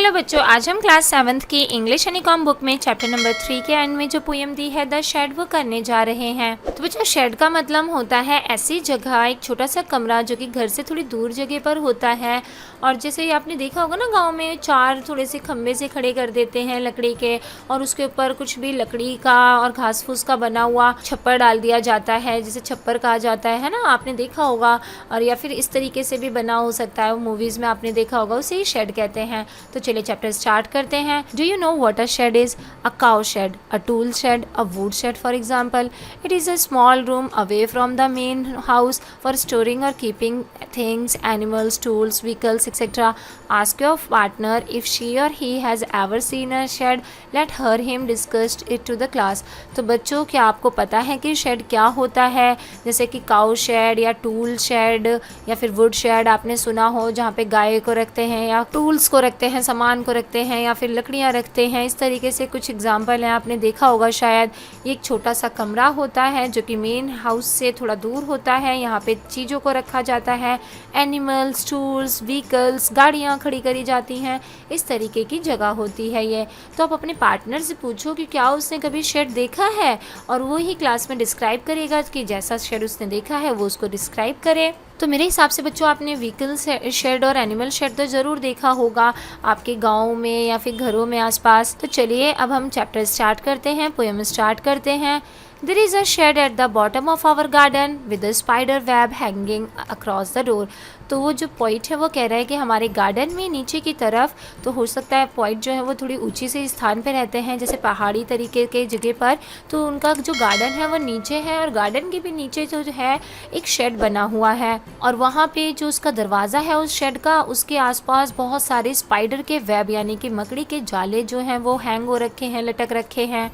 Hello बच्चों, आज हम क्लास 7th की इंग्लिश यूनिकॉर्न बुक में चैप्टर नंबर 3 के एंड में जो पोएम दी है द शेड वो करने जा रहे हैं। तो बच्चों शेड का मतलब होता है ऐसी जगह, एक छोटा सा कमरा जो कि घर से थोड़ी दूर जगह पर होता है। और जैसे आपने देखा होगा ना, गांव में चार थोड़े से खंबे से खड़े कर देते हैं लकड़ी के, और उसके ऊपर कुछ भी लकड़ी का और घास फूस का बना हुआ छप्पर डाल दिया जाता है, जिसे छप्पर कहा जाता है ना, आपने देखा होगा। और या फिर इस तरीके से भी बना हो सकता है, मूवीज़ में आपने देखा होगा, उसे ही शेड कहते हैं। तो चलिए चैप्टर स्टार्ट करते हैं। Do you know what a shed is? A cow shed, a tool shed, a wood shed for example. It is a small room away from the main house for storing और keeping things, animals, tools, vehicles, etc. Ask your partner if she or he has ever seen a shed. Let her him discuss it to the class. तो बच्चों, क्या आपको पता है कि shade क्या होता है? जैसे कि काउ शेड या टूल शेड या फिर वुड शेड आपने सुना हो, जहाँ पे गाय को रखते हैं या टूल्स को रखते हैं, सामान को रखते हैं, या फिर लकड़ियाँ रखते हैं। इस तरीके से कुछ एग्जाम्पल हैं, आपने देखा होगा शायद। ये एक छोटा सा कमरा होता है जो कि मेन हाउस से थोड़ा दूर होता है। यहाँ पे चीज़ों को रखा जाता है, एनिमल्स, टूल्स, व्हीकल्स, गाड़ियाँ खड़ी करी जाती हैं। इस तरीके की जगह होती है ये। तो आप अपने पार्टनर से पूछो कि क्या उसने कभी शेड देखा है, और वो ही क्लास में डिस्क्राइब करेगा कि जैसा शेड उसने देखा है वो उसको डिस्क्राइब करे। तो मेरे हिसाब से बच्चों, आपने व्हीकल शेड और एनिमल शेड तो ज़रूर देखा होगा आपके गाँव में या फिर घरों में आसपास। तो चलिए अब हम चैप्टर स्टार्ट करते हैं, पोएम स्टार्ट करते हैं। There is a shed at the bottom of our garden with a spider web hanging across the door. तो वो जो पॉइंट है वो कह रहा है कि हमारे गार्डन में नीचे की तरफ, तो हो सकता है पॉइंट जो है वो थोड़ी ऊंची से स्थान पे रहते हैं, जैसे पहाड़ी तरीके के जगह पर। तो उनका जो गार्डन है वो नीचे है, और गार्डन के भी नीचे जो है एक शेड बना हुआ है, और वहाँ पे जो उसका दरवाज़ा है उस शेड का, उसके आसपास बहुत सारे स्पाइडर के वेब यानी कि मकड़ी के जाले जो हैं वो हैंग हो रखे हैं, लटक रखे हैं।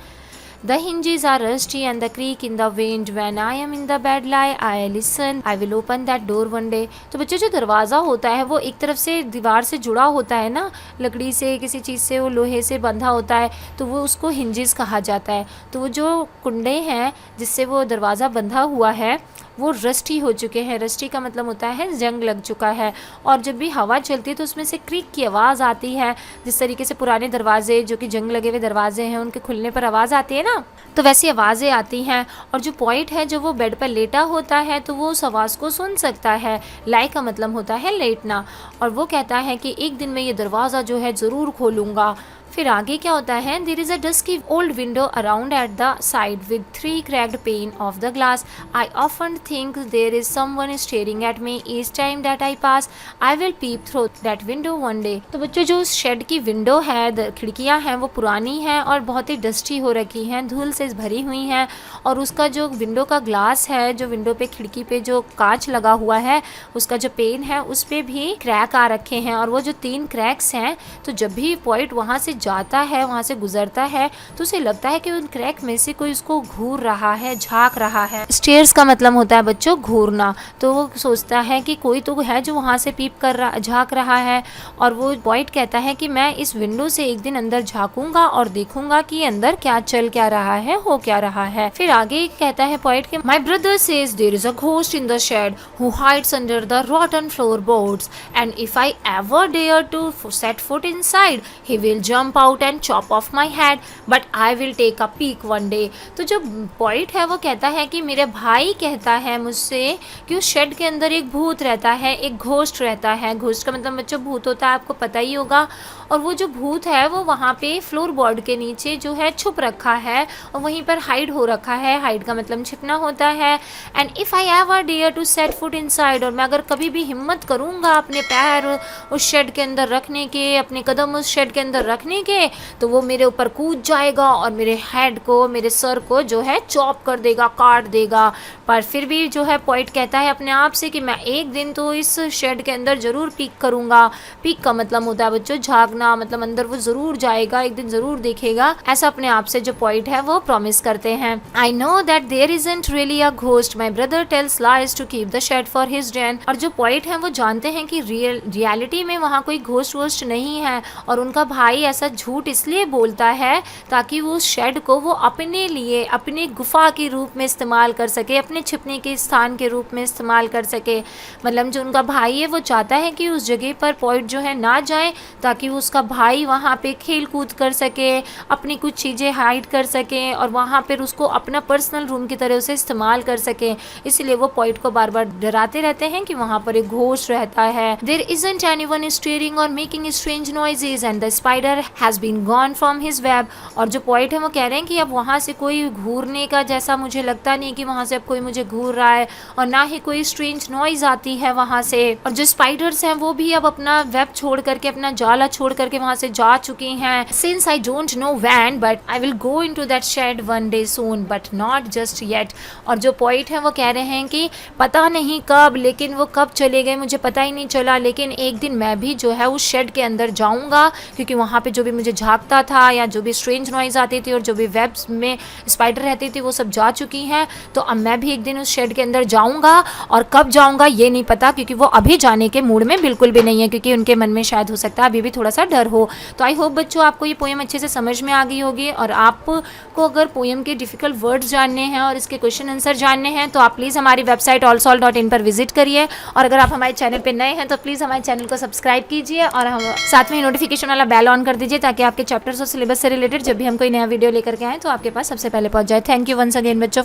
The hinges are rusty and the creak in the wind. When I am in the bed lie, I listen. I will open that door one day. तो बच्चों, जो दरवाज़ा होता है वो एक तरफ से दीवार से जुड़ा होता है ना, लकड़ी से, किसी चीज़ से, वो लोहे से बंधा होता है, तो वो उसको हिंजेस कहा जाता है। तो वो जो कुंडे हैं जिससे वो दरवाज़ा बंधा हुआ है वो रस्टी हो चुके हैं। रस्टी का मतलब होता है जंग लग चुका है, और जब भी हवा चलती है तो उसमें से क्रीक की आवाज़ आती है। जिस तरीके से पुराने दरवाजे जो कि जंग लगे हुए दरवाजे हैं उनके खुलने पर आवाज़ आती है ना, तो वैसी आवाज़ें आती हैं। और जो पॉइंट है जो वो बेड पर लेटा होता है तो वो उस आवाज़ को सुन सकता है। लाई का मतलब होता है लेटना, और वो कहता है कि एक दिन मैं ये दरवाज़ा जो है ज़रूर खोलूँगा। फिर आगे क्या होता है? There is a dusky old window around at the side with 3 cracked pane of the glass. I often think there is someone staring at me each time that I pass. I will peep through that window one day. तो बच्चों, जो उस shade की window है, खिड़कियां हैं, वो पुरानी हैं और बहुत ही डस्टी हो रखी हैं, धूल से भरी हुई हैं। और उसका जो विंडो का ग्लास है, जो विंडो पे, खिड़की पे जो कांच लगा हुआ है, उसका जो पेन है उस पर भी क्रैक आ रखे हैं। और वो जो 3 क्रैक्स हैं, तो जब भी पॉइंट वहाँ से जाता है, वहाँ से गुजरता है, तो उसे लगता है कि उन क्रैक में से कोई उसको घूर रहा है, झांक रहा है। स्टेयर्स का मतलब होता है बच्चों घूरना। तो वो सोचता है कि कोई तो है जो वहाँ से पीप कर रहा, झांक रहा है। और वो पॉइंट कहता है कि मैं इस विंडो से एक दिन अंदर झांकूंगा और देखूंगा कि अंदर क्या चल क्या रहा है, हो क्या रहा है। फिर आगे कहता है पॉइंट कि my brother says there is a ghost in the shed who hides under the rotten floorboards, and if I ever dare to set foot inside he will jump out and chop off my head, but I will take a peek one day. तो जो point है वो कहता है कि मेरे भाई कहता है मुझसे कि उस शेड के अंदर एक भूत रहता है, एक घोस्ट रहता है। घोस्ट का मतलब बच्चों भूत होता है, आपको पता ही होगा। और वो जो भूत है वो वहाँ पे फ्लोर बोर्ड के नीचे जो है छुप रखा है, और वहीं पर हाइड हो रखा है। हाइड का मतलब छिपना होता है। And if I ever dare to set foot inside, और मैं अगर कभी भी हिम्मत करूँगा अपने पैर उस शेड के अंदर रखने के, अपने कदम उस शेड के अंदर रखने के, तो वो मेरे ऊपर कूद जाएगा और मेरे हेड को, मेरे सर को जो है चॉप कर देगा, काट देगा। पर फिर भी जो है पॉइंट कहता है अपने आप से कि मैं एक दिन तो इस शेड के अंदर ज़रूर पीक करूँगा। पीक का मतलब होता है बच्चों झांकना, मतलब अंदर वो ज़रूर जाएगा, एक दिन ज़रूर देखेगा। ऐसा अपने आप से जो पॉइंट है वो प्रॉमिस करते हैं। I know that there isn't really a ghost, my brother tells lies to keep the shed for his den. और जो पॉइंट है वो जानते हैं कि रियलिटी में वहाँ कोई घोस्ट वोस्ट नहीं है, और उनका भाई ऐसा ऐसा झूठ इसलिए बोलता है ताकि वो उस शेड को वो अपने लिए अपनी गुफा के रूप में इस्तेमाल कर सके, अपने छिपने के स्थान के रूप में इस्तेमाल कर सके। मतलब जो उनका भाई है वो चाहता है कि उस जगह पर पॉइंट जो है ना जाए ताकि वो उसका भाई वहाँ पे खेल कूद कर सके, अपनी कुछ चीज़ें हाइड कर सके और वहाँ पर उसको अपना पर्सनल रूम की तरह उसे इस्तेमाल कर सके। इसलिए वो पॉइंट को बार बार डराते रहते हैं कि वहाँ पर एक घोस्ट रहता है। देयर इजंट एनीवन स्टीयरिंग और making strange noises and the spider has been gone from his web. और जो पॉइंट है वो कह रहे हैं कि अब वहाँ से कोई घूरने का जैसा मुझे लगता नहीं कि वहाँ से अब कोई मुझे घूर रहा है और ना ही कोई स्ट्रेंज नॉइज आती है वहाँ से। और जो स्पाइडर्स हैं वो भी अब अपना वेब छोड़ करके, अपना जाला छोड़ करके वहाँ से जा चुकी हैं। Since I don't know when but I will go into that shed one day soon but not just yet. और जो पॉइंट है वो कह रहे हैं कि पता नहीं कब, लेकिन वो कब चले गए मुझे पता ही नहीं चला, लेकिन एक दिन मैं भी जो है उस शेड के अंदर जाऊंगा क्योंकि वहाँ पे जो भी मुझे झांकता था या जो भी स्ट्रेंज नॉइज आती थी और जो भी वेब्स में स्पाइडर रहती थी वो सब जा चुकी हैं। तो अब मैं भी एक दिन उस शेड के अंदर जाऊंगा और कब जाऊंगा ये नहीं पता क्योंकि वो अभी जाने के मूड में बिल्कुल भी नहीं है क्योंकि उनके मन में शायद हो सकता है अभी भी थोड़ा सा डर हो। तो आई होप बच्चों आपको ये पोएम अच्छे से समझ में आ गई होगी और आपको अगर पोएम के डिफिकल्ट वर्ड्स जानने हैं और इसके क्वेश्चन आंसर जानने हैं तो आप प्लीज़ हमारी वेबसाइट allsolve.in पर विजिट करिए। और अगर आप हमारे चैनल पर नए हैं तो प्लीज़ हमारे चैनल को सब्सक्राइब कीजिए और हम साथ में नोटिफिकेशन वाला बेल ऑन कर दीजिए ताकि आपके चैप्टर्स और सिलेबस से रिलेटेड जब भी हम कोई नया वीडियो लेकर के आए तो आपके पास सबसे पहले पहुंच जाए। थैंक यू वंस अगेन बच्चों।